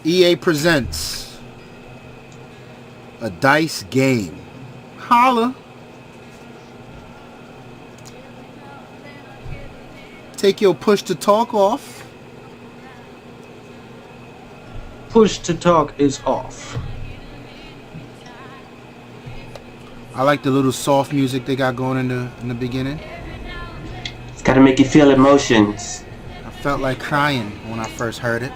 EA presents a dice game. Holla. Take your push to talk off. Push to talk is off. I like the little soft music they got going in the beginning. It's gotta make you feel emotions. I felt like crying when I first heard it.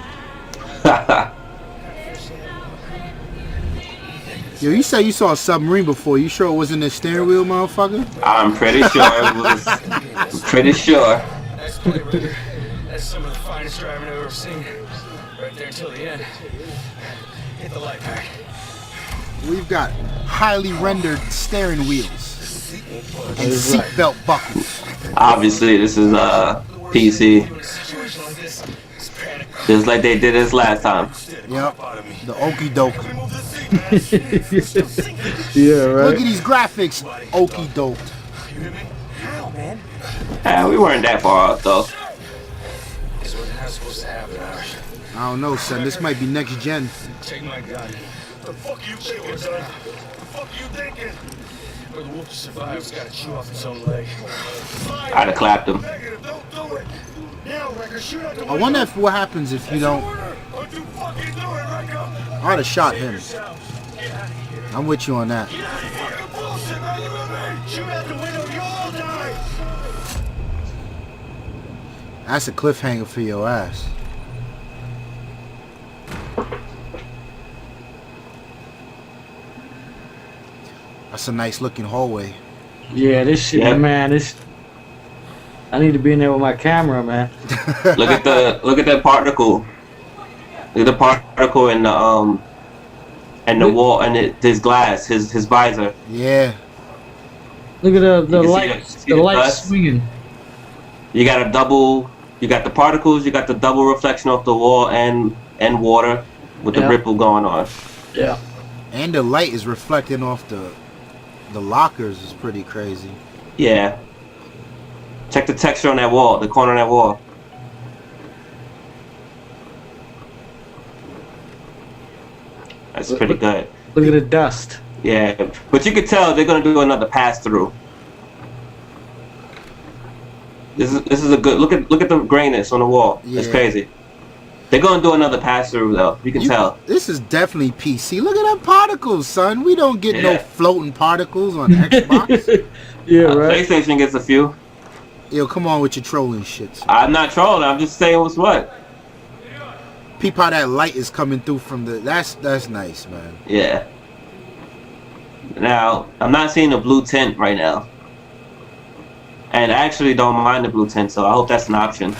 Yo, you said you saw a submarine before. You sure it wasn't a steering wheel, motherfucker? I'm pretty sure it was. I'm pretty sure. Nice play, brother. That's some of the finest driving I've ever seen. Right there until the end. Hit the light pack. We've got highly rendered steering wheels and seatbelt buckles. Obviously, this is PC. Just like they did this last time. Yep, the okie doke. Yeah, right. Look at these graphics, okie doke. Yeah, we weren't that far off though. This wasn't how it's supposed to happen, Irish. I don't know, son. This might be next gen. Take my gun. The fuck you thinking, son? The fuck you thinking? For the wolf to survive, it's gotta chew off its own leg. I'd have clapped him. Negative, don't do it. Now, Wrecker, shoot out the I wonder if what happens if you don't. Don't you fucking do it, Wrecker. I'd have shot him. I'm with you on that. Fucking bullshit, man, you with me? Shoot out the window, you all die. That's a cliffhanger for your ass. That's a nice looking hallway. Yeah, this shit, Yep. man. This. I need to be in there with my camera, man. Look at that particle. Look at the particle in the wall and his glass, his visor. Yeah. Look at the You can light, see the the light dust? swinging. You got a double. You got the particles. You got the double reflection off the wall and water with the Yeah. ripple going on. Yeah. And the light is reflecting off the lockers is pretty crazy. Yeah. Check the texture on that wall, the corner of that wall. That's pretty good. Look at the dust. Yeah, but you could tell they're gonna do another pass through. This is a good look at the grayness on the wall. It's Yeah. crazy. They're gonna do another pass through though. You can tell. This is definitely PC. Look at them particles, son. We don't get no Yeah. floating particles on Xbox. Yeah, right. PlayStation gets a few. Yo, come on with your trolling shit, son. I'm not trolling. I'm just saying what's what. Peep how that light is coming through from the. That's nice, man. Yeah. Now I'm not seeing the blue tint right now, and I actually don't mind the blue tint, so I hope that's an option.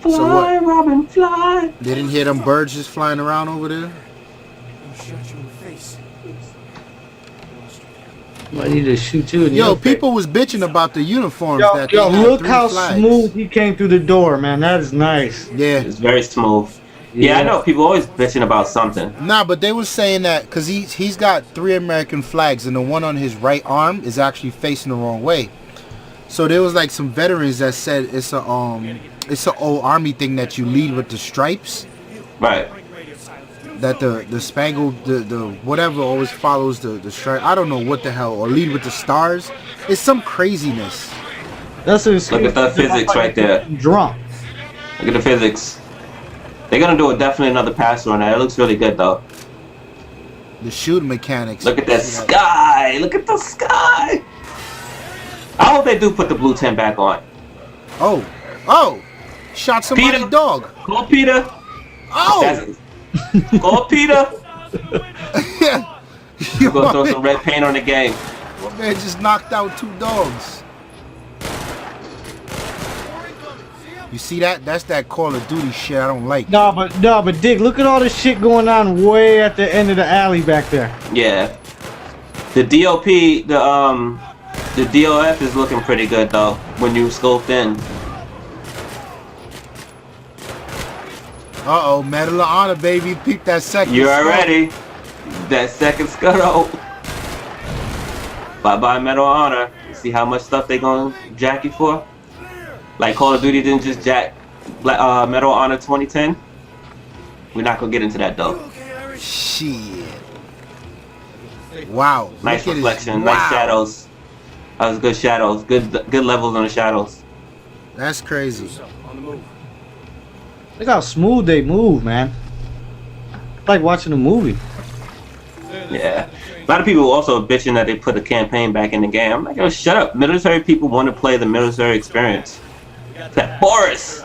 Fly, So what? Robin, fly. They didn't hear them birds just flying around over there. I need to shoot you in Yo, your face. people was bitching about the uniforms. Yo, that yo, they had look 3 how flags. smooth he came through the door, man. That is nice. Yeah. It's very smooth. Yeah, I know people always bitching about something. Nah, but they was saying that because he's got 3 American flags and the one on his right arm is actually facing the wrong way. So there was like some veterans that said it's a old army thing that you lead with the stripes. Right. That the spangle the whatever always follows the stripe. I don't know what the hell, or lead with the stars. It's some craziness. That's a Look at the physics right there. Drunk. Look at the physics. They're gonna do definitely another pass on that. It looks really good though. The shooting mechanics. Look at that sky. Look at the sky. I hope they do put the blue tint back on. Oh, shot somebody's Peter. dog. Call Peter. Oh, Call Peter. yeah. We're gonna throw some red paint on the game. My man just knocked out 2 dogs. You see that? That's that Call of Duty shit I don't like. No, but Dick, look at all this shit going on way at the end of the alley back there. Yeah. The DOP, the DOF is looking pretty good though when you scoped in. Uh-oh, Medal of Honor, baby. Peep that second. You scope. already. That second scuttle. Bye-bye Medal of Honor. See how much stuff they gonna jack you for? Like Call of Duty didn't just jack Medal of Honor 2010. We're not gonna get into that though. Shit. Wow. Nice Look at reflection, his- nice wow. shadows. That was good shadows, good levels on the shadows. That's crazy. Look how smooth they move, man. It's like watching a movie. Yeah. A lot of people also bitching that they put a campaign back in the game. I'm like, yo, shut up. Military people want to play the military experience. That Boris.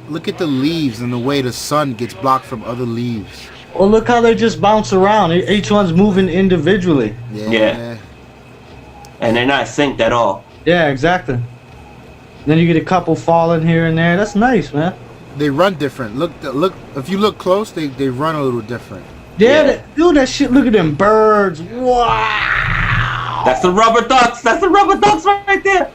Look at the leaves and the way the sun gets blocked from other leaves. Well, look how they just bounce around. Each one's moving individually. Yeah. And they're not synced at all. Yeah, exactly. Then you get a couple falling here and there. That's nice, man. They run different. Look. If you look close, they run a little different. Yeah, dude, that shit. Look at them birds. Wow. That's the rubber ducks. That's the rubber ducks right there.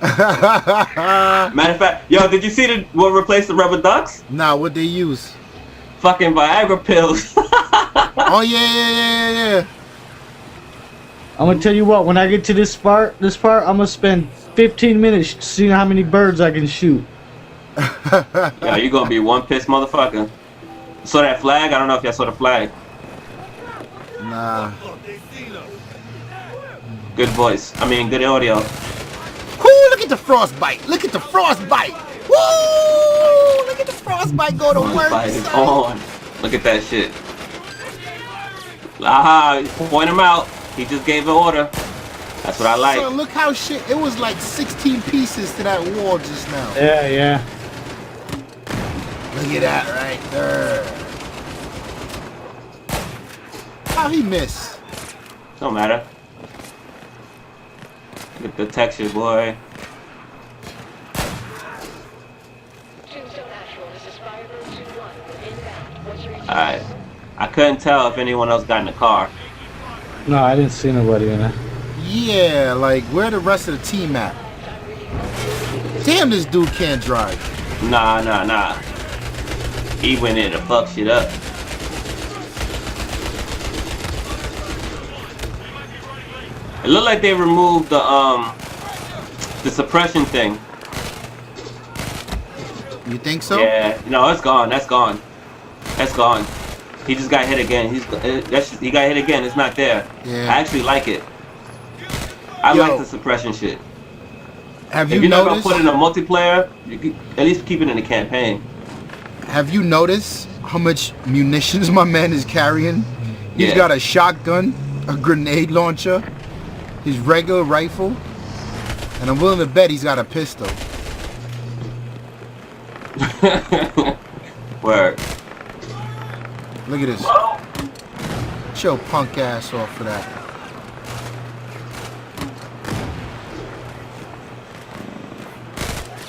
Matter of fact, yo, did you see what replaced the rubber ducks? Nah, what they use? Fucking Viagra pills. Oh yeah. I'm gonna tell you what. When I get to this part, I'm gonna spend 15 minutes seeing how many birds I can shoot. Yo, you gonna be one pissed motherfucker. Saw that flag? I don't know if y'all saw the flag. Nah. Good voice. I mean, good audio. Whoo! Look at the frostbite. Look at the frostbite. Woo! Look at the frostbite go to work. Fight is son. on. Look at that shit. Aha! Point him out. He just gave the order. That's what I like. So look how shit. It was like 16 pieces to that wall just now. Yeah. Look at that right there. How he miss? Don't matter. Look at the texture, boy. Alright. I couldn't tell if anyone else got in the car. No, I didn't see nobody in there. Yeah, like where the rest of the team at? Damn, this dude can't drive. Nah. He went in to fuck shit up. It looked like they removed the suppression thing. You think so? Yeah, no, it's gone. That's gone. He just got hit again. He got hit again. It's not there. Yeah. I actually like it. I Yo. like the suppression shit. Have If you you're not gonna noticed? put it in a multiplayer, you could at least keep it in the campaign. Have you noticed how much munitions my man is carrying? He's Yeah. got a shotgun, a grenade launcher, his regular rifle, and I'm willing to bet he's got a pistol. Word. Look at this. Chill punk ass off for that.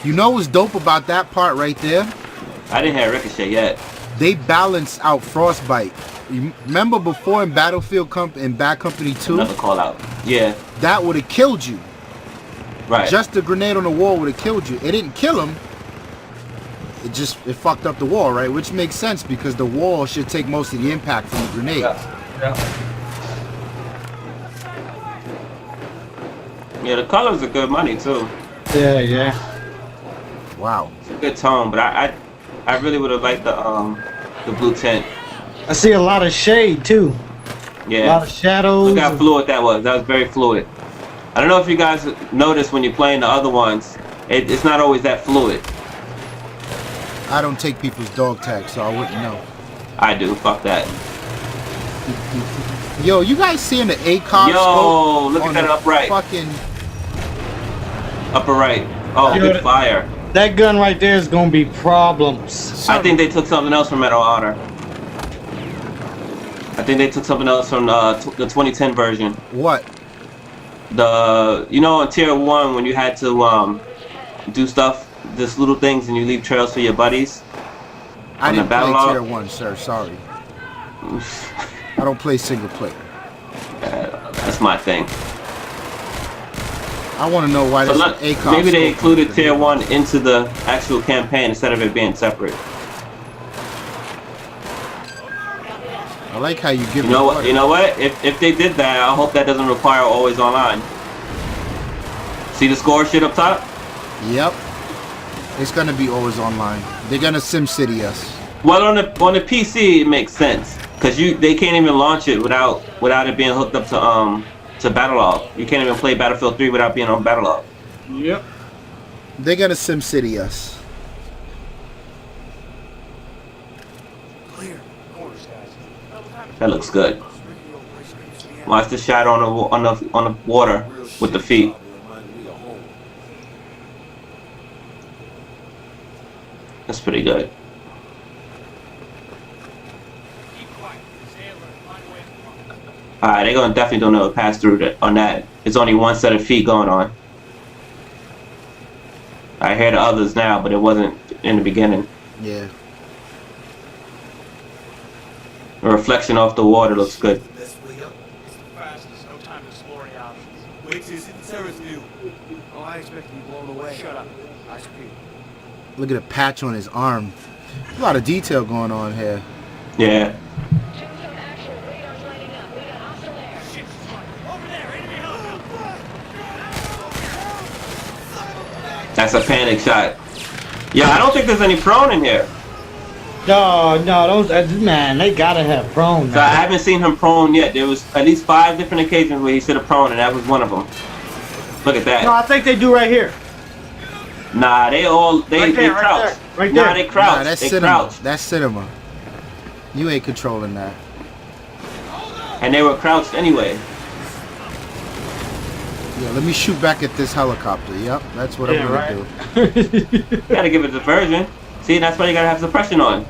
You know what's dope about that part right there? I didn't have Ricochet yet. They balance out frostbite. You remember before in Battlefield in Bad Company 2? Another call out. Yeah, That would have killed you. right. Just the grenade on the wall would have killed you. It didn't kill him. It fucked up the wall, right? Which makes sense because the wall should take most of the impact from the grenade. Yeah, the colors are good money too. Yeah. Wow. It's a good tone, but I really would have liked the blue tint. I see a lot of shade too. A lot Yeah. of shadows. Look how fluid that was. That was very fluid. I don't know if you guys noticed when you're playing the other ones, it's not always that fluid. I don't take people's dog tags, so I wouldn't know. I do. Fuck that. Yo, you guys seeing the ACOG Yo, scope look at on that the upright. Fucking Upper right. Oh, Yo, good fire. That gun right there is gonna be problems. I think they took something else from Medal of Honor. I think they took something else from the 2010 version. what? You know, in Tier 1 when you had to do stuff, just little things, and you leave trails for your buddies. I On the didn't play battle log? Tier 1, sir. Sorry. I don't play single player. That's my thing. I want to know why So there's look, an ACOG maybe they scope on included the Tier grenade. 1 into the actual campaign instead of it being separate. I like how you give You know what? You know what? If they did that, I hope that doesn't require always online. See the score shit up top? Yep. It's gonna be always online. They're gonna SimCity us. Well, on the PC it makes sense because they can't even launch it without it being hooked up to BattleLog. You can't even play Battlefield 3 without being on BattleLog. Yep. They're gonna SimCity us. That looks good. Watch the shot on the water with the feet. That's pretty good. Alright, they're gonna definitely don't know to pass through on that. It's only one set of feet going on. I hear the others now, but it wasn't in the beginning. Yeah. The reflection off the water looks good. Wait till you see the terrace view. Oh, I expect to be blown away. Shut up. I speak. Look at the patch on his arm. A lot of detail going on here. Yeah. That's a panic shot. Yeah, I don't think there's any prone in here. No, those man, they gotta have prone. So I haven't seen him prone yet. There was at least 5 different occasions where he should have prone, and that was one of them. Look at that. No, I think they do right here. Nah, they right there, crouch. right there. Nah, they crouch. Nah, that's they cinema. crouch. That's cinema. You ain't controlling that. And they were crouched anyway. Yeah, let me shoot back at this helicopter. Yep, that's what I'm gonna do. You gotta give it diversion. See, that's why you gotta have suppression on.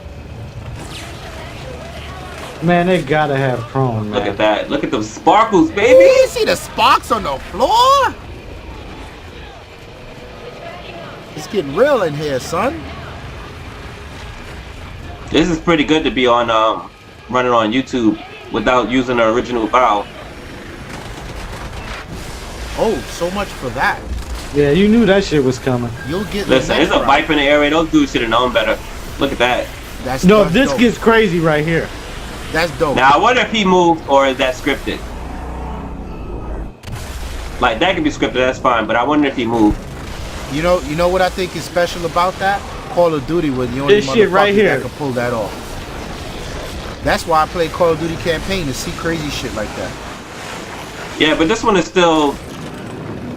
Man, they gotta have prone, man. Look at that. Look at those sparkles, baby. You see the sparks on the floor? It's getting real in here, son. This is pretty good to be on running on YouTube without using the original file. Oh, so much for that. Yeah, you knew that shit was coming. You'll get. Listen, there's a viper in the area. Those dudes should have known better. Look at that. That's this dope. gets crazy right here. That's dope. Now I wonder if he moved or is that scripted. Like that could be scripted, that's fine. But I wonder if he moved. You know what I think is special about that? Call of Duty was the only This shit right motherfucker here. that could pull that off. That's why I play Call of Duty campaign, to see crazy shit like that. Yeah, but this one is still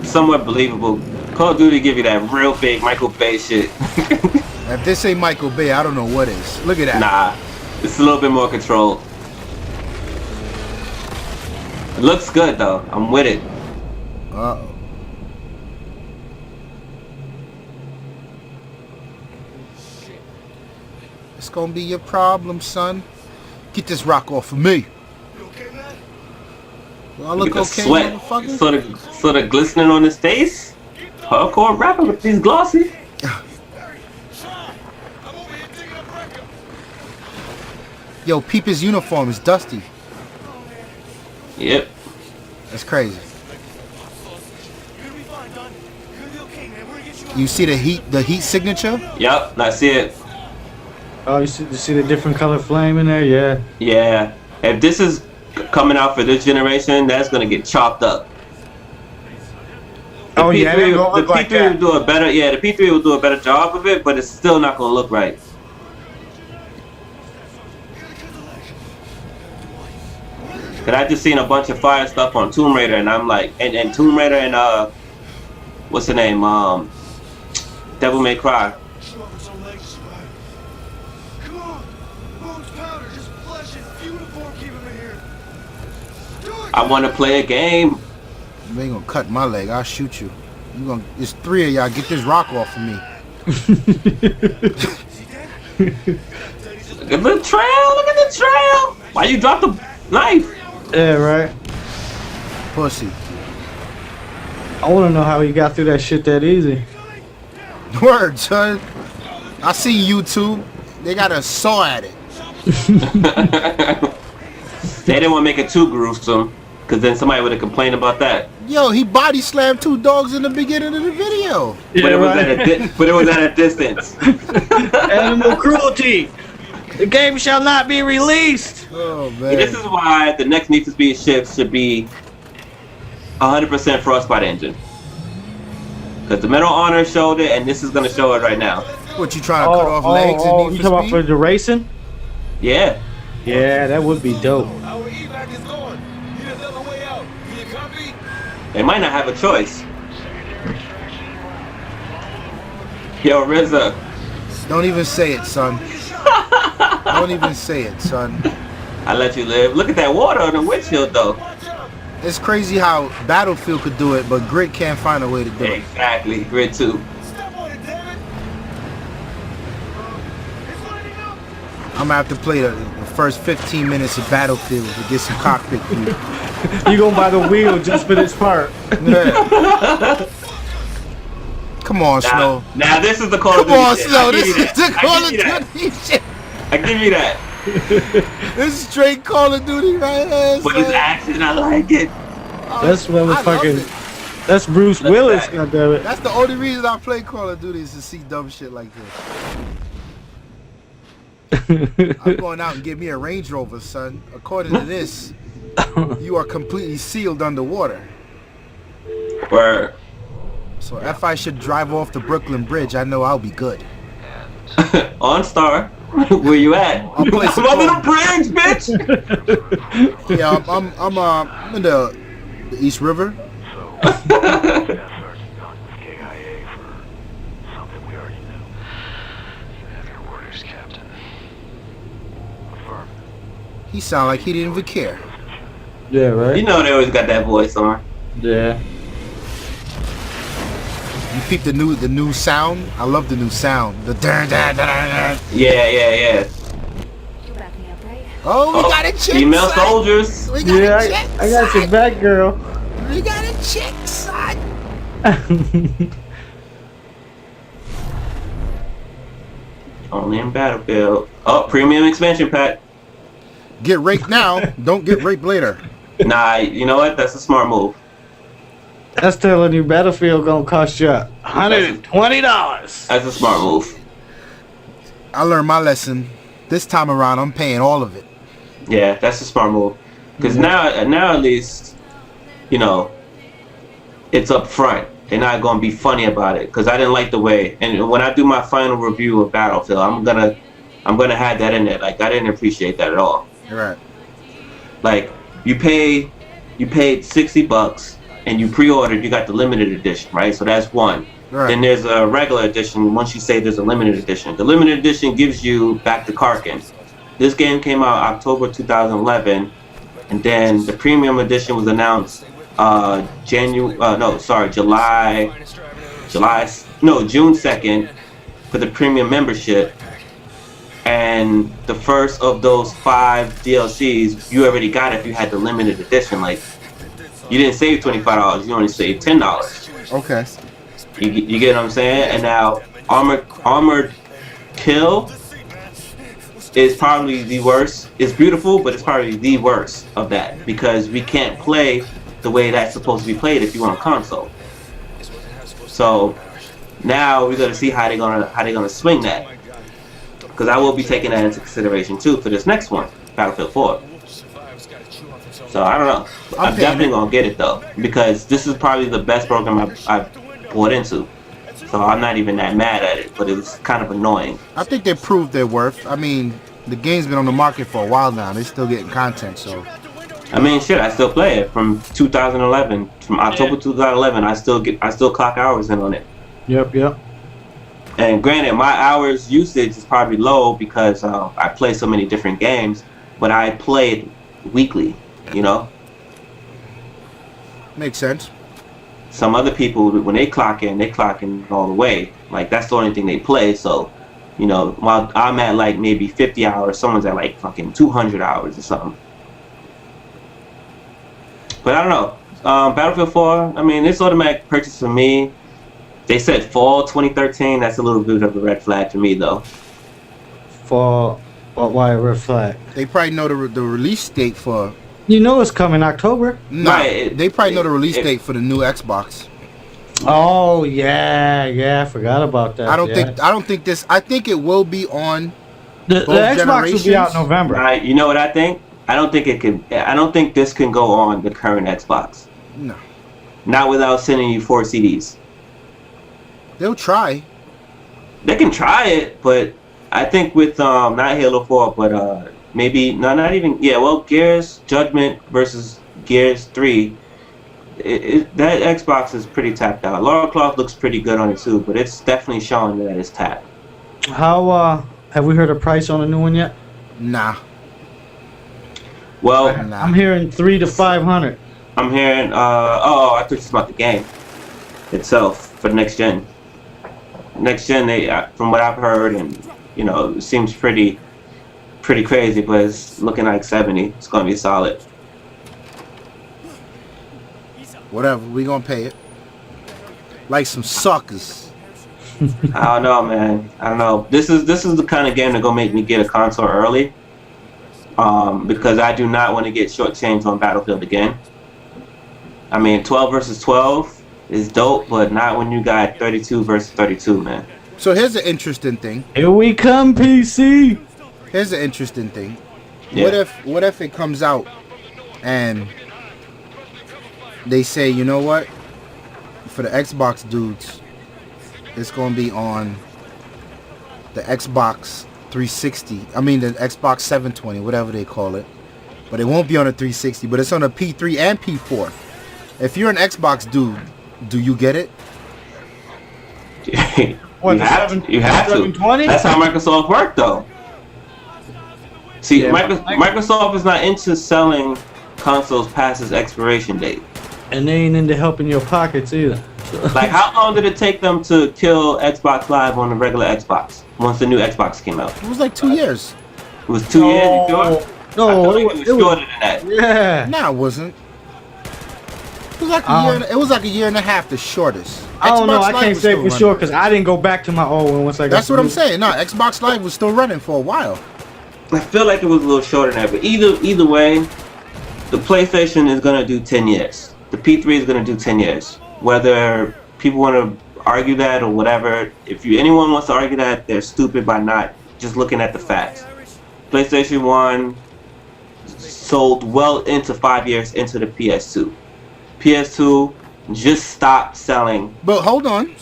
somewhat believable. Call of Duty give you that real big Michael Bay shit. If this ain't Michael Bay, I don't know what is. Look at that. Nah, it's a little bit more controlled. It looks good though. I'm with it. Uh-oh. It's gonna be your problem, son. Get this rock off of me. You okay, man? Do I look Look at the okay, sweat. motherfucker? Sort of glistening on his face. Hardcore rapper with these glossy. I'm over here digging up record. Yo, peep his uniform is dusty. Yep. That's crazy. You're gonna be fine, Don. You're gonna be okay, man. We're gonna get you out. You see the heat signature? Yep. I see it. Oh, you see the different color flame in there? Yeah. Yeah. If this is coming out for this generation, that's gonna get chopped up. The Oh, yeah, it ain't gonna the look like P3 that. will do a better. Yeah, the P3 will do a better job of it, but it's still not gonna look right. Cause I just seen a bunch of fire stuff on Tomb Raider, and I'm like, and Tomb Raider and what's the name? Devil May Cry. Chew off its own legs to survive. Come on. Bones powder, just flesh and uniform keep him in here. Do it. I want to play a game. You ain't gonna cut my leg. I'll shoot you. It's 3 of y'all. Get this rock off of me. Look at the trail. Look at the trail. Why you drop the knife? Yeah, right. Pussy. I want to know how he got through that shit that easy. Word, son. I see YouTube. They got a saw at it. They didn't want to make it too gruesome, because then somebody would have complained about that. Yo, he body slammed 2 dogs in the beginning of the video. Yeah, But it was right. but it was at a distance. Animal cruelty. The game shall not be released. Oh, man. This is why the next Need for Speed shift should be 100% Frostbite engine. Because the Medal of Honor showed it, and this is gonna show it right now. What, you trying to cut off legs and you Need talking for about for Speed? the racing? Yeah. Yeah, that would be dope. Our evac is going. Need another way out. Can you copy? They might not have a choice. Yo, RZA. Don't even say it, son. Don't even say it, son. I let you live. Look at that water on the windshield, though. It's crazy how Battlefield could do it, but Grid can't find a way to do it. Exactly. Grid 2. Step on it, damn it. It's lighting up. I'm gonna have to play the first 15 minutes of Battlefield to get some cockpit view. You gonna buy the wheel just for this part? Yeah. Come on, Snow. Now this is the Call of Come Duty on, shit. Snow. I give This you is that. the I Call give of you that. Duty shit. I give you that. This is straight Call of Duty right here. But it's action. I like it. That's I love motherfucking. it. That's Bruce Look at Willis, that. goddammit. That's the only reason I play Call of Duty is to see dumb shit like this. I'm going out and get me a Range Rover, son. According to this, you are completely sealed underwater. Where So if I should drive off the Brooklyn Bridge, I know I'll be good. on Star, where you at? I'll play some I'm on Call. the bridge, bitch. Yeah, I'm in the East River. He sound like he didn't even care. Yeah, right. You know they always got that voice on. Yeah. You peep the new sound? I love the new sound. The dun dun dun dun. Yeah. You'll back me up, right? Oh, we got a chick. Female son. soldiers. We got Yeah, a chick. I got your son. back, girl. We got a chick, son. Only in Battlefield. Oh, premium expansion pack. Get raped now. Don't get raped later. Nah, you know what? That's a smart move. That's telling you Battlefield gonna cost you $120. That's a smart move. I learned my lesson. This time around, I'm paying all of it. Yeah, that's a smart move. Because now at least, you know, it's up front. They're not gonna be funny about it. Because I didn't like the way. And when I do my final review of Battlefield, I'm gonna have that in there. Like I didn't appreciate that at all. Right. Like you paid $60 and you pre-ordered. You got the limited edition, right? So that's one. Right. Then there's a regular edition. Once you say there's a limited edition, the limited edition gives you back to Karkin. This game came out October 2011, and then the premium edition was announced June 2nd for the premium membership. And the first of those 5 DLCs you already got if you had the limited edition. Like you didn't save $25, you only saved $10. Okay. You get what I'm saying? And now Armored Kill is probably the worst. It's beautiful, but it's probably the worst of that because we can't play the way that's supposed to be played if you want a console. So now we're gonna see how they're gonna swing that. Because I will be taking that into consideration too for this next one, Battlefield 4. So I don't know. I'm definitely gonna get it though because this is probably the best program I've bought into. So I'm not even that mad at it, but it was kind of annoying. I think they proved their worth. I mean, the game's been on the market for a while now. They're still getting content, so. I mean, shit, I still play it from 2011, from October 2011. I still clock hours in on it. Yep. And granted, my hours usage is probably low because I play so many different games, but I play it weekly, you know? Makes sense. Some other people, when they clock in all the way. Like, that's the only thing they play, so, you know, while I'm at, like, maybe 50 hours, someone's at, like, fucking 200 hours or something. But I don't know. Battlefield 4, I mean, it's automatic purchase for me. They said fall 2013. That's a little bit of a red flag to me, though. Why a red flag? They probably know the release date for. You know it's coming October. Nah, Right, they probably know the release date for the new Xbox. Oh yeah, I forgot about that. I don't think this. I think it will be on. The Xbox will be out in November. Right, you know what I think? I don't think this can go on the current Xbox. No. Not without sending you 4 CDs. They'll try. They can try it, but I think with not Halo 4, but maybe not even well, Gears Judgment versus Gears 3. That Xbox is pretty tapped out. Lara Croft looks pretty good on it too, but it's definitely showing that it's tapped. How have we heard a price on a new one yet? Nah. Well, I'm hearing 300 to 500. I'm hearing I thought it's about the game itself for next gen. Next gen, they from what I've heard, and it seems pretty crazy, but it's looking like 70. It's gonna be solid. Whatever, we gonna pay it. Like some suckers. I don't know, man. I don't know. This is the kind of game that gonna make me get a console early. Because I do not want to get shortchanged on Battlefield again. I mean, 12 versus 12 is dope, but not when you got 32 versus 32, man. So here's an interesting thing. Here we come, PC. Here's an interesting thing. Yeah. What if it comes out and they say, you know what? For the Xbox dudes, it's gonna be on the Xbox 360. I mean the Xbox 720, whatever they call it. But it won't be on a 360, but it's on a P3 and P4. If you're an Xbox dude, do you get it? What, you have to. 720? That's how Microsoft worked, though. See, Yeah, Microsoft is not into selling consoles past its expiration date. And they ain't into helping your pockets either. Like, how long did it take them to kill Xbox Live on the regular Xbox once the new Xbox came out? It was like 2 years. It was 2 years, you sure? No, it was shorter than that. Yeah. Nah, it wasn't. It was like a year. It was like a year and a half, the shortest. I don't know. Xbox I Live can't was say still for running. sure because I didn't go back to my old one once I got. That's what I'm saying. No, Xbox Live was still running for a while. I feel like it was a little shorter than that, but either way, the PlayStation is gonna do 10 years. The P3 is gonna do 10 years. Whether people want to argue that or whatever, anyone wants to argue that, they're stupid by not just looking at the facts. PlayStation 1 sold well into 5 years into the PS2. PS2 just stopped selling. But hold on.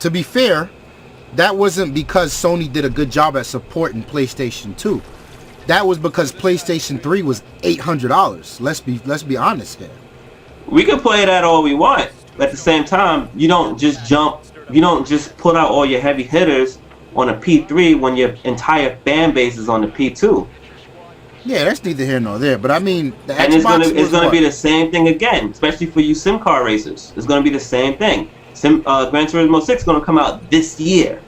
To be fair, that wasn't because Sony did a good job at supporting PlayStation 2. That was because PlayStation 3 was $800. Let's be honest here. We can play that all we want. But at the same time, you don't just put out all your heavy hitters on a P3 when your entire fan base is on the P2. Yeah, that's neither here nor there. But I mean, the And Xbox it's gonna be the same thing again, especially for you sim car racers. It's gonna be the same thing. Gran Turismo 6 is gonna come out this year.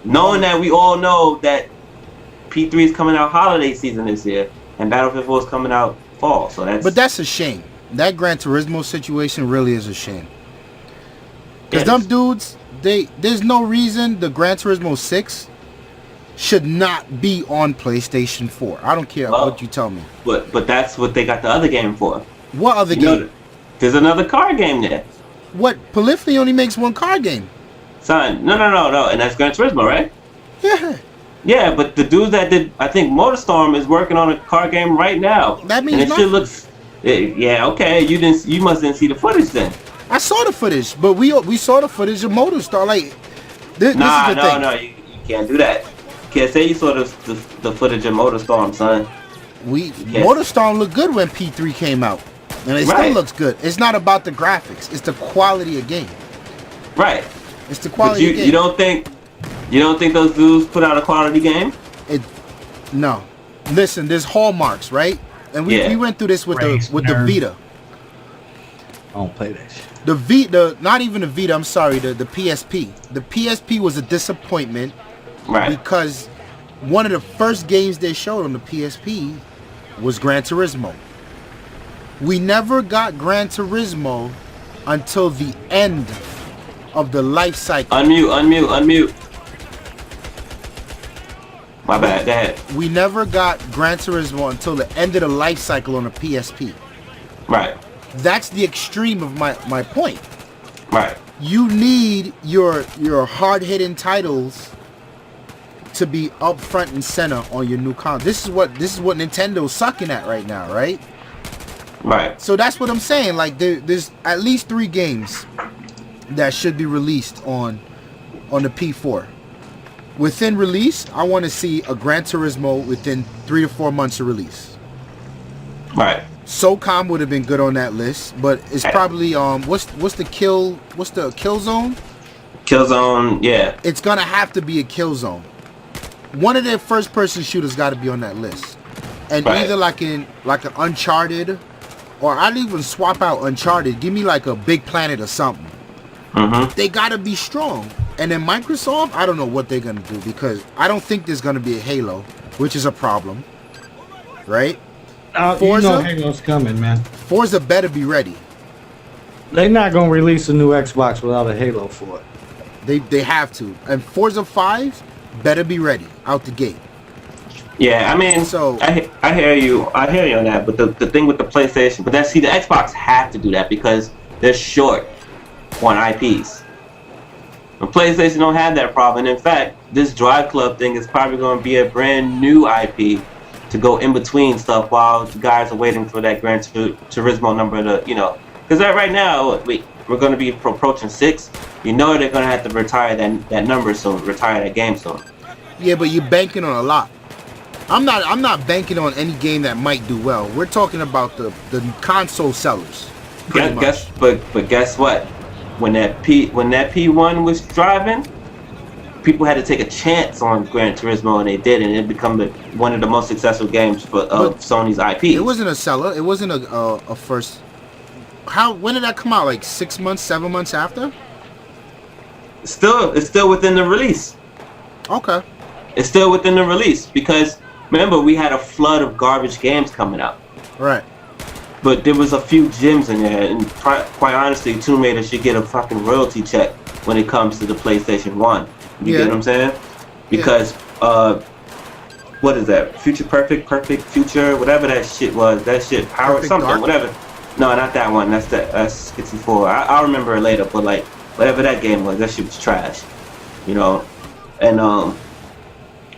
Knowing that we all know that P3 is coming out holiday season this year, and Battlefield 4 is coming out fall. So that's a shame. That Gran Turismo situation really is a shame. Because Yes. them dudes, there's no reason the Gran Turismo 6 should not be on PlayStation 4. I don't care what you tell me. But that's what they got the other game for. What other You know, game? there's another car game there. What? Polyphony only makes one car game. Son, no, and that's Gran Turismo, right? Yeah. Yeah, but the dude that did, I think MotorStorm is working on a car game right now. That means and it nothing. shit looks. Yeah, okay. You must didn't see the footage then. I saw the footage, but we saw the footage of MotorStar. Like, this is the thing. No, you can't do that. You can't say you saw the footage of MotorStorm, son. MotorStorm looked good when P3 came out, and it still looks good. It's not about the graphics; it's the quality of game. Right. It's the quality of game. You don't think those dudes put out a quality game? No. Listen, there's hallmarks, right? And we went through this with the Vita. I don't play that shit. The Vita, not even the Vita. I'm sorry, the PSP. The PSP was a disappointment, Right. because one of the first games they showed on the PSP was Gran Turismo. We never got Gran Turismo until the end of the life cycle. Unmute. My bad. Go ahead. We never got Gran Turismo until the end of the life cycle on the PSP. Right. That's the extreme of my point. Right. You need your hard-hitting titles to be up front and center on your new console. This is what Nintendo's sucking at right now, right? Right. So that's what I'm saying. Like there's at least 3 games that should be released on the P4. Within release, I want to see a Gran Turismo within 3 to 4 months of release. Right. SOCOM would have been good on that list, but it's probably what's the kill zone? Killzone, yeah. It's gonna have to be a Killzone. One of their first person shooters got to be on that list, and either like an Uncharted, or I'd even swap out Uncharted. Give me like a Big Planet or something. They gotta be strong. And then Microsoft, I don't know what they're gonna do, because I don't think there's gonna be a Halo, which is a problem, right? Forza, you know Halo's coming, man. Forza better be ready. They're not gonna release a new Xbox without a Halo for it. They have to. And Forza 5 better be ready out the gate. Yeah, I mean, so I hear you on that. But the thing with the PlayStation, but the Xbox have to do that because they're short on IPs. The PlayStation don't have that problem. And in fact, this Drive Club thing is probably going to be a brand new IP to go in between stuff while the guys are waiting for that Gran Turismo number to, because right now we're going to be approaching 6. They're going to have to retire that number soon, retire that game soon. Yeah, but you're banking on a lot. I'm not banking on any game that might do well. We're talking about the console sellers. But guess what? When that P1 was driving, people had to take a chance on Gran Turismo, and they did, and it became one of the most successful games of Sony's IP. It wasn't a seller. It wasn't a first. When did that come out? Like 6 months, 7 months after? It's still within the release. Okay. It's still within the release because remember we had a flood of garbage games coming out. Right. But there was a few gems in there, and quite honestly, Tomb Raider should get a fucking royalty check when it comes to the PlayStation 1. You get what I'm saying? Because what is that? Perfect Future, whatever that shit was. That shit Power Perfect something, Dark? whatever. No, not that one. That's 64. I'll remember it later. But like whatever that game was, that shit was trash. And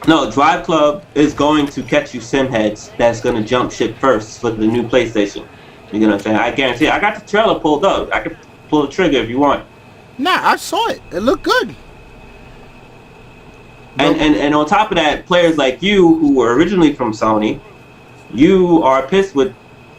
no, Drive Club is going to catch you sim heads that's going to jump ship first for the new PlayStation. You know what I'm saying? I guarantee. I got the trailer pulled up. I can pull the trigger if you want. Nah, I saw it. It looked good. And on top of that, players like you who were originally from Sony, you are pissed with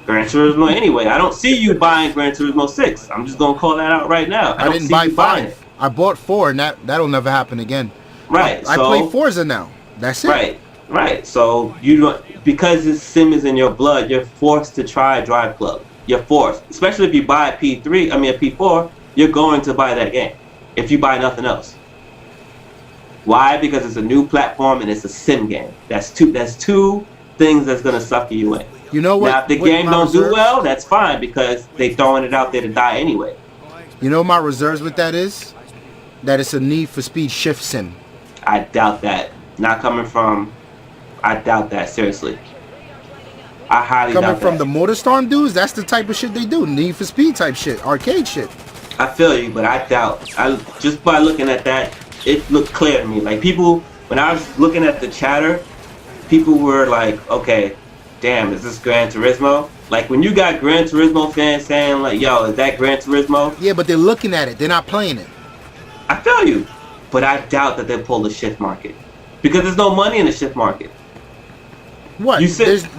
Gran Turismo anyway. I don't see you buying Gran Turismo 6. I'm just gonna call that out right now. I didn't buy 5. I bought 4, and that'll never happen again. Right. I play Forza now. That's it. Right. So you don't, because this sim is in your blood, you're forced to try Drive Club. You're forced, especially if you buy a P4. You're going to buy that game if you buy nothing else. Why? Because it's a new platform and it's a sim game. That's two things that's gonna sucker you in. You know what? Now, if the game don't do well, that's fine because they throwing it out there to die anyway. You know what my reserves with that is? That it's a Need for Speed shift sim. I doubt that. Not coming from. I doubt that, seriously. I highly doubt that. Coming from the MotorStorm dudes, that's the type of shit they do. Need for Speed type shit. Arcade shit. I feel you, but I doubt. Just by looking at that, it looked clear to me. Like people, when I was looking at the chatter, people were like, okay, damn, is this Gran Turismo? Like when you got Gran Turismo fans saying like, yo, is that Gran Turismo? Yeah, but they're looking at it. They're not playing it. I feel you, but I doubt that they'll pull the shift market. Because there's no money in the shift market. What? There's of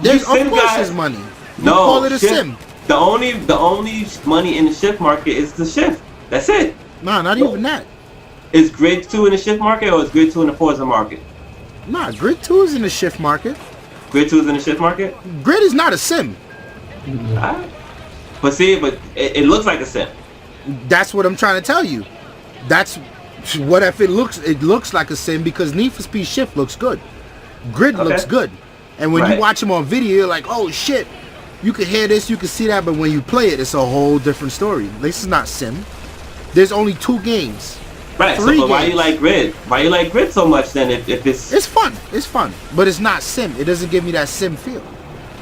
course there's money. You call it a sim. The only money in the shift market is the shift. That's it. Nah, not even that. Is Grid 2 in the shift market or is Grid 2 in the Forza market? Nah, Grid 2 is in the shift market. Grid 2 is in the shift market? Grid is not a sim. Alright. But it looks like a sim. That's what I'm trying to tell you. That's what if it looks like a sim because Need for Speed Shift looks good. Grid looks good. And when you watch them on video, you're like, oh shit, you can hear this, you can see that, but when you play it, it's a whole different story. This is not sim. There's only 2 games. Right, so why you like Grid? Why you like Grid so much then if it's... It's fun, but it's not sim. It doesn't give me that sim feel.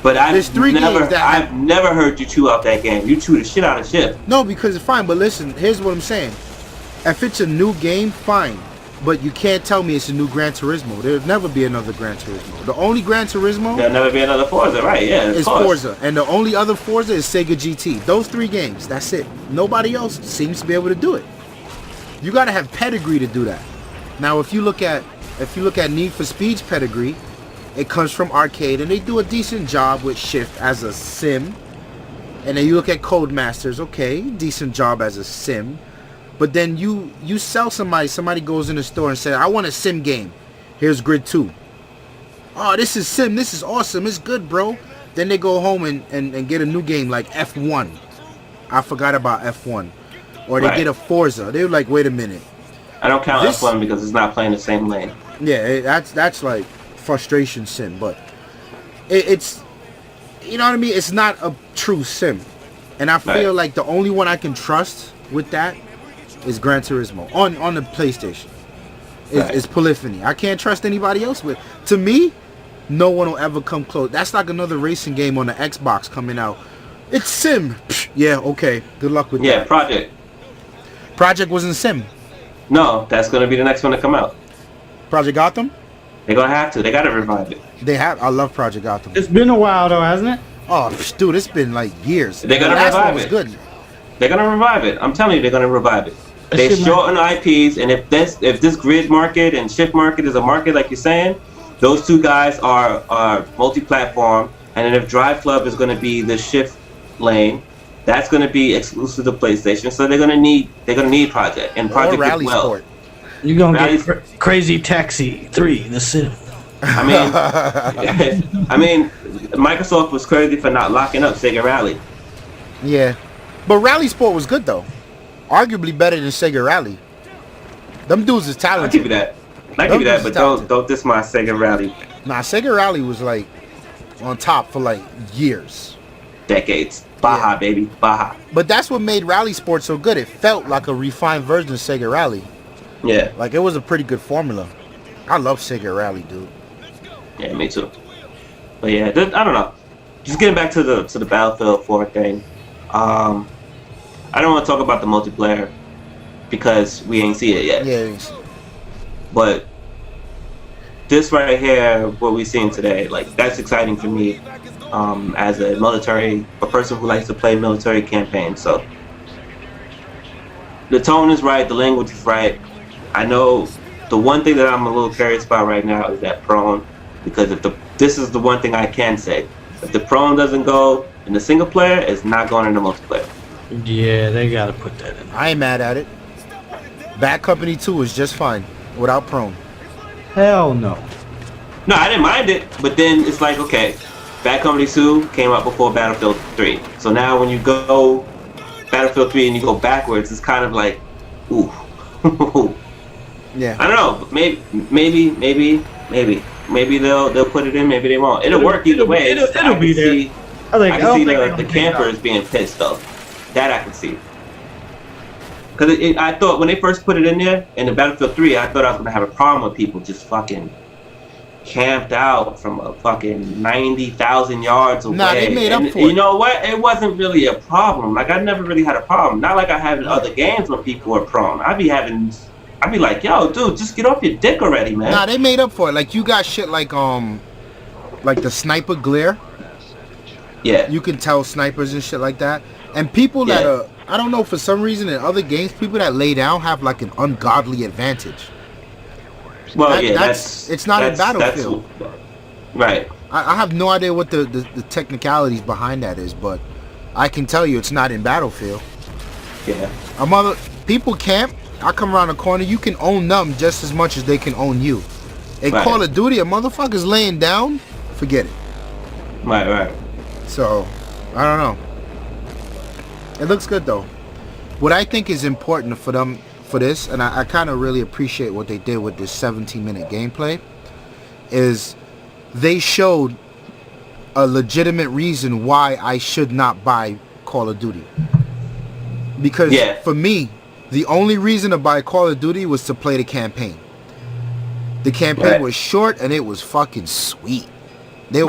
But I've never heard you chew out that game. You chew the shit out of Shift. No, because it's fine, but listen, here's what I'm saying. If it's a new game, fine. But you can't tell me it's a new Gran Turismo. There'll never be another Gran Turismo. The only Gran Turismo... There'll never be another Forza, right, yeah. Is Forza. And the only other Forza is Sega GT. Those 3 games, that's it. Nobody else seems to be able to do it. You gotta have pedigree to do that. Now, if you look at Need for Speed's pedigree, it comes from arcade, and they do a decent job with Shift as a sim. And then you look at Codemasters, okay, decent job as a sim. But then you sell somebody goes in the store and says, I want a sim game. Here's Grid 2. Oh, this is sim, this is awesome, it's good, bro. Then they go home and get a new game like F1. I forgot about F1. Or they get a Forza. They're like, wait a minute. I don't count F1 because it's not playing the same lane. Yeah, that's like frustration sim, but it's, you know what I mean? It's not a true sim. And I feel like the only one I can trust with that is Gran Turismo on the PlayStation. Is Polyphony. I can't trust anybody else with. To me, no one will ever come close. That's like another racing game on the Xbox coming out. It's sim. Psh, yeah, okay. Good luck with that. Yeah, Project. Project wasn't sim. No, that's going to be the next one to come out. Project Gotham? They're going to have to. They got to revive it. They have. I love Project Gotham. It's been a while though, hasn't it? Oh, dude, it's been like years. They're going to revive it. Good. They're going to revive it. I'm telling you, they're going to revive it. They shorten IPs, and if this grid market and shift market is a market like you're saying, those two guys are multi-platform, and then if Drive Club is going to be the shift lane, that's going to be exclusive to PlayStation. So they're going to need Project, and Project or Rally did well. Sport. You're gonna get Crazy Taxi 3, the sim. I mean, Microsoft was crazy for not locking up Sega Rally. Yeah, but Rally Sport was good though. Arguably better than Sega Rally. Them dudes is talented. I'll give you that. But don't diss my Sega Rally. Nah, Sega Rally was like on top for like years. Decades. Baja, baby. Baja. But that's what made Rally Sport so good. It felt like a refined version of Sega Rally. Yeah. Like it was a pretty good formula. I love Sega Rally, dude. Yeah, me too. But yeah, I don't know. Just getting back to the Battlefield 4 thing. I don't want to talk about the multiplayer because we ain't see it yet. Yeah. But this right here, what we've seen today, like that's exciting for me as a person who likes to play military campaigns. So the tone is right, the language is right. I know the one thing that I'm a little curious about right now is that prone, because this is the one thing I can say. If the prone doesn't go in the single player, it's not going in the multiplayer. Yeah, they gotta put that in. I ain't mad at it. Bad Company 2 is just fine without prone. Hell no. No, I didn't mind it, but then it's like, okay, Bad Company 2 came out before Battlefield 3. So now when you go Battlefield 3 and you go backwards, it's kind of like, ooh. Yeah. I don't know. Maybe they'll put it in. Maybe they won't. It'll work either way. It'll be there. I can see the campers being pissed though. That I can see. Because I thought when they first put it in there in the Battlefield 3, I thought I was gonna have a problem with people just fucking camped out from a fucking 90,000 yards away. Nah, they made up for it. You know what? It wasn't really a problem. Like I never really had a problem. Not like I have in other games when people are prone. I'd be like, yo, dude, just get off your dick already, man. Nah, they made up for it. Like you got shit like the sniper glare. Yeah. You can tell snipers and shit like that. And people that are, I don't know, for some reason in other games, people that lay down have like an ungodly advantage. Well, it's not in Battlefield. Right. I have no idea what the technicalities behind that is, but I can tell you it's not in Battlefield. Yeah. People camp. I come around the corner. You can own them just as much as they can own you. In Call of Duty, a motherfucker's laying down. Forget it. Right. So, I don't know. It looks good though. What I think is important for them for this, and I kind of really appreciate what they did with this 17-minute gameplay, is they showed a legitimate reason why I should not buy Call of Duty. Because for me, the only reason to buy Call of Duty was to play the campaign. The campaign was short and it was fucking sweet. It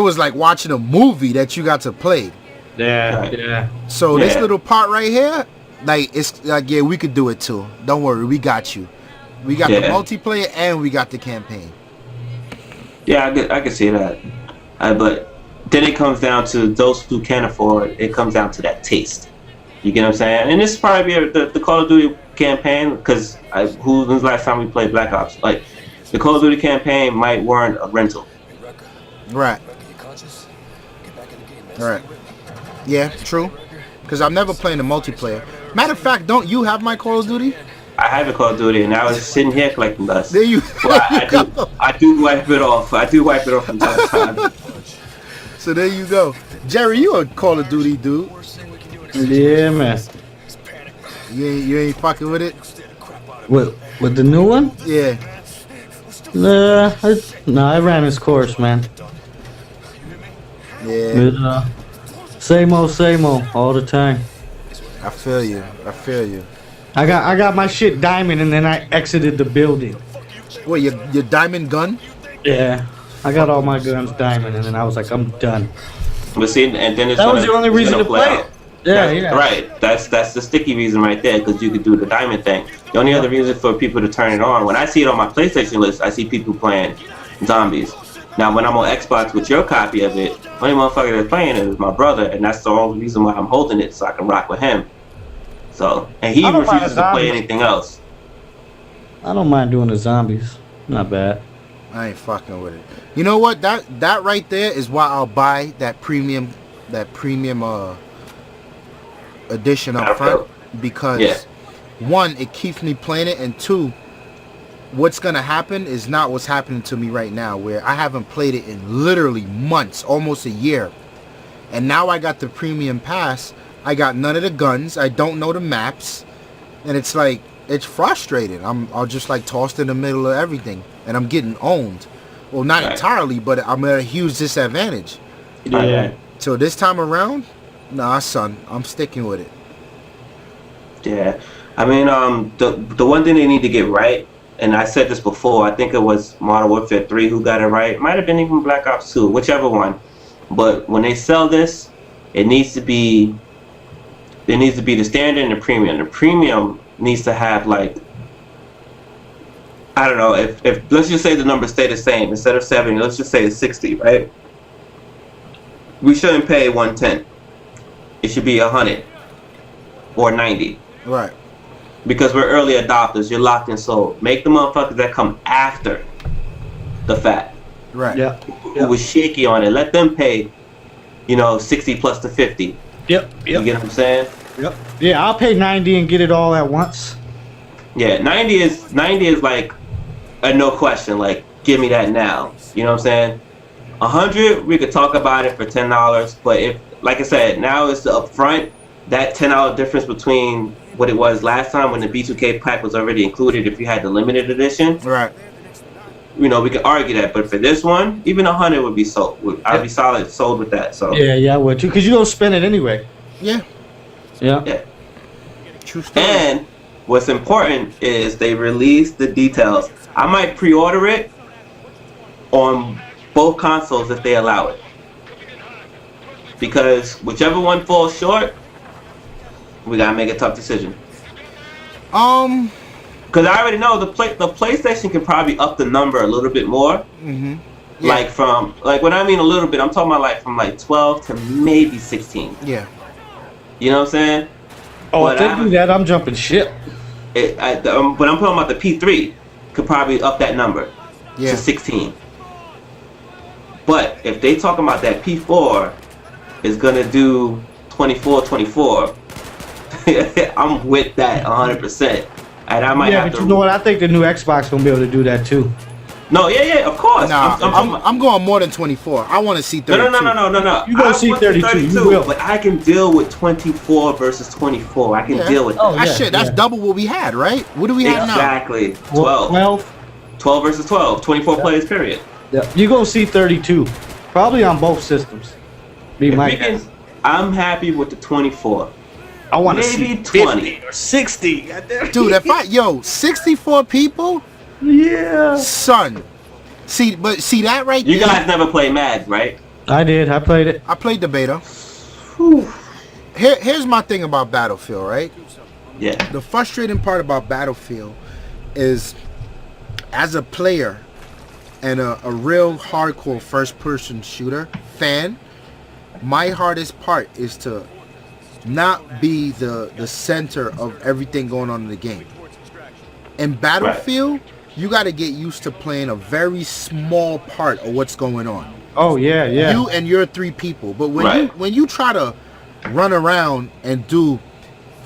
was like watching a movie that you got to play. Yeah. So this little part right here, like it's like, yeah, we could do it too. Don't worry, we got you. We got the multiplayer and we got the campaign. Yeah, I can see that. But then it comes down to those who can't afford it. It comes down to that taste. You get what I'm saying? And this is probably the Call of Duty campaign, because when's the last time we played Black Ops? Like, the Call of Duty campaign might warrant a rental. Right. Right. Yeah, true. Because I'm never playing the multiplayer. Matter of fact, don't you have my Call of Duty? I have a Call of Duty, and I was sitting here collecting dust. There you, Well, there you go. I do wipe it off. I do wipe it off from time to time. So there you go. Jerry, you a Call of Duty dude. Yeah, man. You ain't fucking with it? With the new one? Yeah. No, I ran its course, man. Yeah. Same old, all the time. I feel you. I feel you. I got my shit diamond, and then I exited the building. What, your diamond gun? Yeah, I got all my guns diamond, and then I was like, I'm done. But see, and then it's That was the only reason to play it. Yeah. Right. That's the sticky reason right there, because you could do the diamond thing. The only other reason for people to turn it on, when I see it on my PlayStation list, I see people playing zombies. Now, when I'm on Xbox with your copy of it, only motherfucker that's playing it is my brother, and that's the only reason why I'm holding it, so I can rock with him. So, and he refuses to play anything else. I don't mind doing the zombies. Not bad. I ain't fucking with it. You know what? That right there is why I'll buy that premium edition up front, because one, it keeps me playing it, and two, what's gonna happen is not what's happening to me right now, where I haven't played it in literally months, almost a year, and now I got the premium pass. I got none of the guns. I don't know the maps, and it's like, it's frustrating. I'll just like tossed in the middle of everything, and I'm getting owned. Well, not entirely, but I'm at a huge disadvantage. Yeah. So this time around, nah, son, I'm sticking with it. Yeah. I mean, the one thing they need to get right, and I said this before, I think it was Modern Warfare 3 who got it right. Might have been even Black Ops 2, whichever one. But when they sell this, it needs to be the standard and the premium. The premium needs to have, like, I don't know, if let's just say the numbers stay the same, instead of 70, let's just say it's 60, right? We shouldn't pay 110. It should be 100 or 90. Right. Because we're early adopters, you're locked and sold. Make the motherfuckers that come after the fact, Right. Yeah. who was shaky on it, let them pay, 60 plus the 50. Yep. You get what I'm saying? Yep. Yeah, I'll pay 90 and get it all at once. Yeah, 90 is like a no question. Like, give me that now. You know what I'm saying? 100, we could talk about it for $10, but if, like I said, now it's the upfront, that $10 difference between what it was last time when the B2K pack was already included. If you had the limited edition, Right. we could argue that. But for this one, even 100 would be sold. I'd be sold with that. So Yeah, I would too, because you don't spend it anyway. Yeah. Yeah. True story. And what's important is they release the details. I might pre-order it on both consoles if they allow it, because whichever one falls short, we gotta make a tough decision. Because I already know the PlayStation can probably up the number a little bit more. Yeah. Like when I mean a little bit, I'm talking about like from like 12 to maybe 16. Yeah. You know what I'm saying? Oh, But if they do that, I'm jumping ship. But I'm talking about the P3 could probably up that number Yeah. to 16. But if they talking about that P4 is gonna do 24, I'm with that 100%. And I might have but to. you know what? I think the new Xbox gonna be able to do that too. No, yeah, of course. Nah, I'm I'm going more than 24. I want to see 32. No. You gonna see 32, you will. But I can deal with 24 versus 24. I can deal with that. Oh, That shit, that's double what we had, right? What do we have now? Exactly. 12 versus 12. 24 players, period. Yeah. You gonna see 32, probably on both systems. Be my guess. I'm happy with the 24. I want to Maybe see 20 50 or 60. Dude, if 64 people, Yeah. son. See that right You there? guys never play Mad, right? I did. I played it. I played the beta. Here's my thing about Battlefield, right? Yeah. The frustrating part about Battlefield is, as a player and a real hardcore first-person shooter fan, my hardest part is to not be the center of everything going on in the game. In Battlefield, you got to get used to playing a very small part of what's going on. Oh yeah, yeah. You and your 3 people. But when you try to run around and do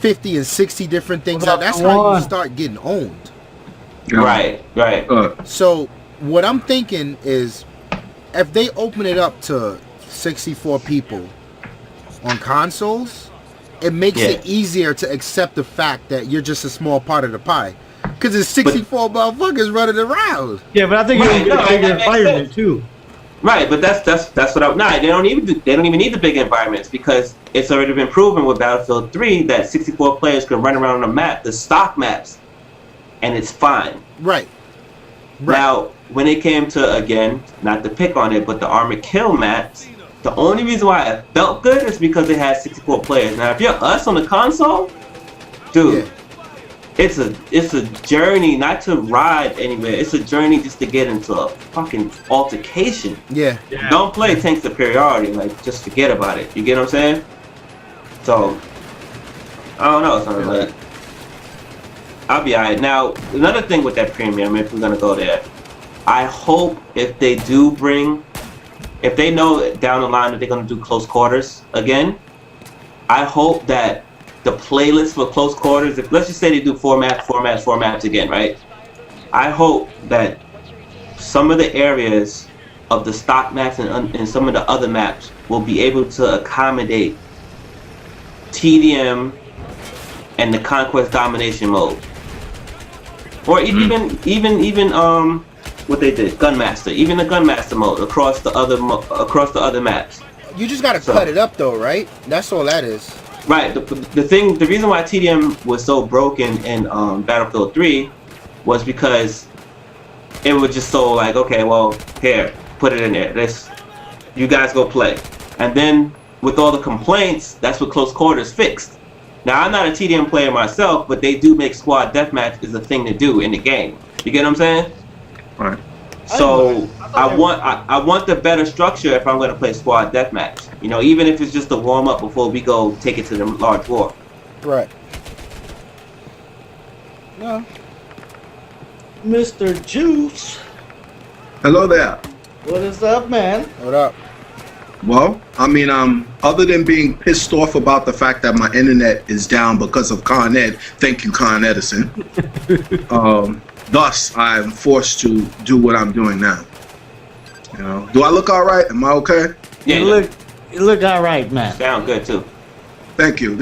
50 and 60 different things, that's how you start getting owned. Right. So what I'm thinking is, if they open it up to 64 people on consoles, it makes it easier to accept the fact that you're just a small part of the pie. Because it's 64 motherfuckers running around. Yeah, but I think it's a bigger environment too. Right, but that's what I. Nah, they don't even need the big environments, because it's already been proven with Battlefield 3 that 64 players can run around on a map, the stock maps, and it's fine. Right. Now, when it came to, again, not to pick on it, but the Armored Kill maps, the only reason why it felt good is because it had 64 players. Now, if you're us on the console, dude. Yeah. It's a journey, not to ride anywhere. It's a journey just to get into a fucking altercation. Yeah. Don't play Tank Superiority. Like, just forget about it. You get what I'm saying? So, I don't know. Something like, I'll be alright. Now, another thing with that premium, if we're gonna go there, I hope if they know down the line that they're gonna do close quarters again, I hope that the playlist for close quarters, if let's just say they do four maps again, right? I hope that some of the areas of the stock maps and some of the other maps will be able to accommodate TDM and the Conquest Domination mode, or even what they did, Gunmaster, even the Gunmaster mode across the other maps. You just gotta cut it up though, right? That's all that is. Right. The reason why TDM was so broken in Battlefield 3 was because it was just so like, okay, well, here, put it in there. You guys go play. And then with all the complaints, that's what close quarters fixed. Now, I'm not a TDM player myself, but they do make squad deathmatch is a thing to do in the game. You get what I'm saying? Right. So I want the better structure if I'm going to play squad deathmatch. You know, even if it's just a warm up before we go take it to the large war. Right. No. Mr. Juice. Hello there. What is up, man? What up? Well, I mean, other than being pissed off about the fact that my internet is down because of Con Ed, thank you, Con Edison. Thus, I'm forced to do what I'm doing now. You know, do I look all right? Am I okay? Yeah, you look all right, man. Sound good too. Thank you.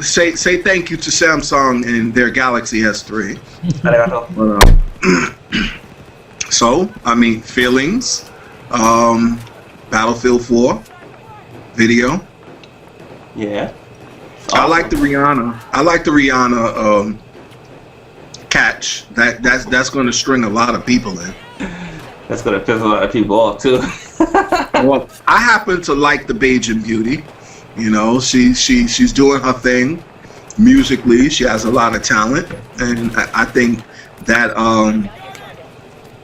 Say thank you to Samsung and their Galaxy S3. So, I mean, feelings. Battlefield 4 video. Yeah. Awesome. I like the Rihanna catch. That's going to string a lot of people in. That's going to piss a lot of people off too. Well, I happen to like the Bajan Beauty. You know, she's doing her thing musically. She has a lot of talent, and I think that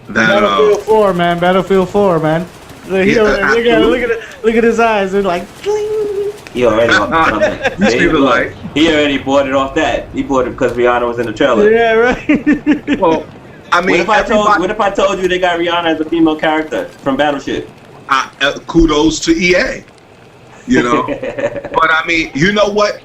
Battlefield 4, man. Battlefield 4, man. Look at his eyes. They're like, cling. He already bought it off that. He bought it because Rihanna was in the trailer. Yeah, right. Well, I mean, what if I told you they got Rihanna as a female character from Battleship? Kudos to EA. You know, but I mean, you know what?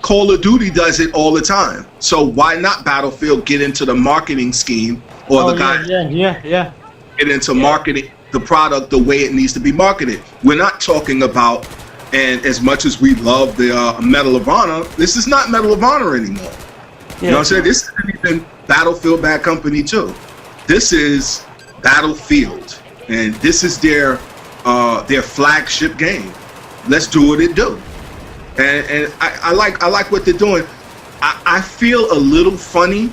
Call of Duty does it all the time. So why not Battlefield get into the marketing scheme or yeah. Get into marketing the product the way it needs to be marketed. We're not talking about, and as much as we love the Medal of Honor, this is not Medal of Honor anymore. Yeah. You know what I'm saying? This isn't even Battlefield Bad Company 2. This is Battlefield, and this is their flagship game. Let's do what it do. And I like what they're doing. I feel a little funny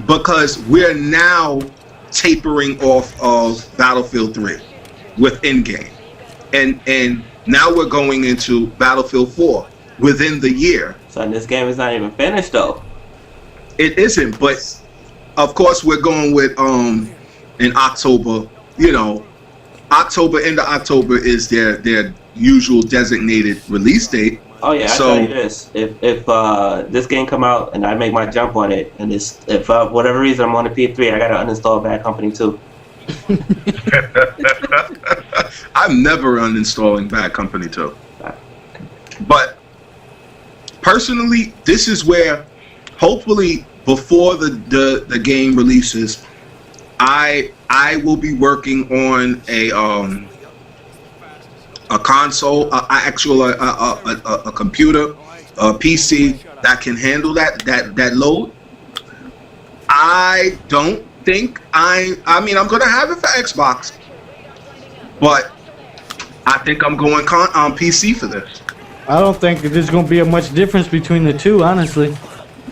because we're now tapering off of Battlefield 3 with in-game. And now we're going into Battlefield 4 within the year. So this game is not even finished though. It isn't, but of course we're going with in October. You know, end of October is their usual designated release date. Oh yeah, I So- tell you this: if this game come out and I make my jump on it, and if for whatever reason I'm on the PS3, I gotta uninstall Bad Company too. I'm never uninstalling Bad Company 2. But personally, this is where, hopefully, before the game releases, I will be working on a console, a computer, a PC that can handle that load. I don't think I mean, I'm gonna have it for Xbox, but I think I'm going on PC for this. I don't think that there's gonna be a much difference between the two, honestly.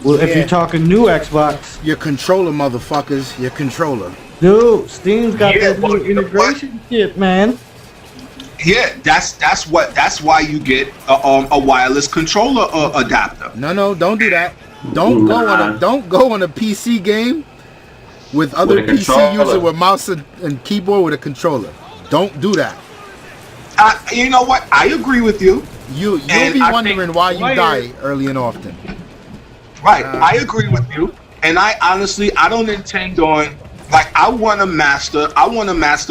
Well, if Yeah. you're talking new Xbox, Your controller, motherfuckers. Your controller. dude, Steam's got Yeah, that but- new integration shit, man. Yeah, that's why you get a wireless controller adapter. No, don't do that. Don't go on a PC game with other With a PC controller. user with mouse and keyboard with a controller. Don't do that. You know what? I agree with you. You'll And be I wondering think why you wired- die early and often. Right, I agree with you. And I honestly, I don't intend on, like, I want to master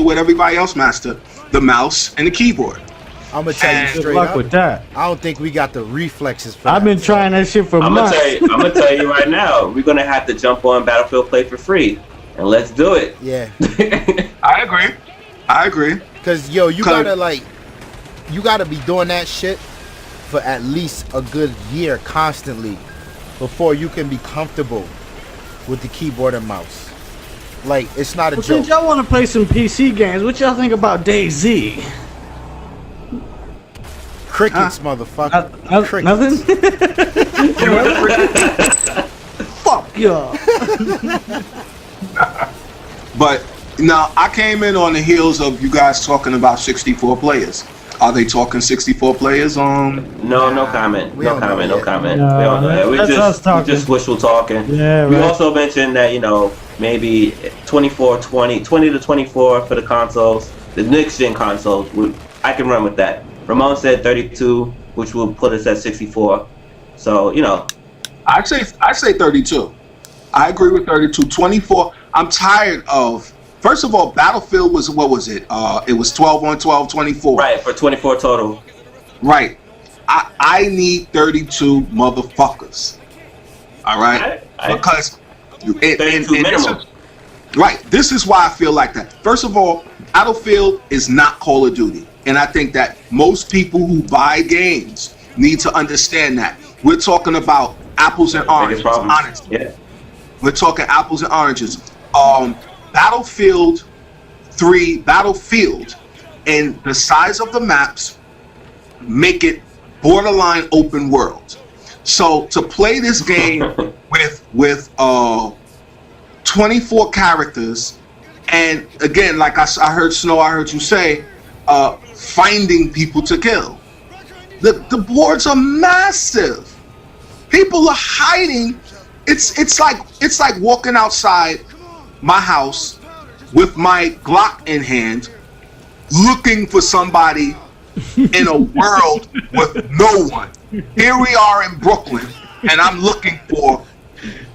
what everybody else master, the mouse and the keyboard. I'm gonna tell you And- Good straight luck up. with that. I don't think we got the reflexes for I've that. been trying that shit for I'm months. gonna tell you right now. We're gonna have to jump on Battlefield Play for free, and let's do it. Yeah, I agree. cause yo, you 'Cause- gotta be doing that shit for at least a good year constantly before you can be comfortable with the keyboard and mouse. Like, it's not a Well, joke. since y'all want to play some PC games, what y'all think about DayZ? Crickets, motherfucker. Crickets. Nothing? Fuck y'all. But now I came in on the heels of you guys talking about 64 players. Are they talking 64 players? No comment. We No don't know comment. No yet. comment. No, We don't know yet. that's us We talking. just wishful talking. Yeah, We right. also mentioned that, maybe 20 to 24 for the consoles, the next gen consoles. I can run with that. Ramon said 32, which will put us at 64. So, I say 32. I agree with 32. 24. I'm tired of. First of all, Battlefield was, what was it? It was 12 on 12, 24. right, for 24 total. Right. I need 32 motherfuckers. All right? Because 32 minimum. Right. This is why I feel like that. First of all, Battlefield is not Call of Duty. And I think that most people who buy games need to understand that. We're talking about apples and oranges. Biggest problem. Honestly. Yeah. We're talking apples and oranges. Battlefield 3, Battlefield, and the size of the maps make it borderline open world. So to play this game with 24 characters, and again, like I heard Snow, I heard you say, finding people to kill. The boards are massive. People are hiding. It's like walking outside my house with my Glock in hand, looking for somebody in a world with no one. Here we are in Brooklyn, and I'm looking for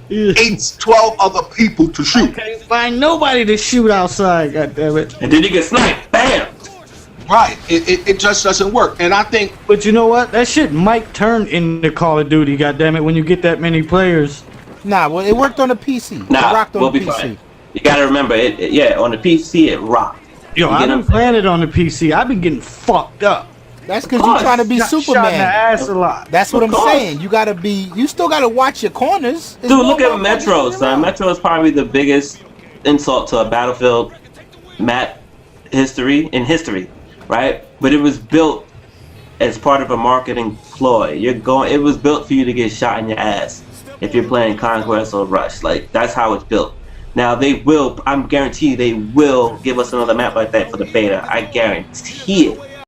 12 other people to shoot. Can't find nobody to shoot outside, goddammit. And then you get sniped. Bam! Right. It just doesn't work. And I think But you know what? That shit might turn into Call of Duty, goddammit, when you get that many players. Nah, well, it worked on the PC. It Nah, rocked on we'll the be PC. fine. You gotta remember, on the PC, it rocked. Yo, You I've get been what I'm playing it on the PC. I've been getting fucked up. That's because you're trying to be Shot in the Superman. ass a lot. That's what Of I'm course. saying. You still gotta watch your corners. There's Dude, more look at motherfuckers Metro, running son. around. Metro is probably the biggest insult to a Battlefield map history, right? But it was built as part of a marketing ploy. It was built for you to get shot in your ass if you're playing Conquest or Rush. Like, that's how it's built. Now I'm guarantee they will give us another map like that for the beta. I guarantee it.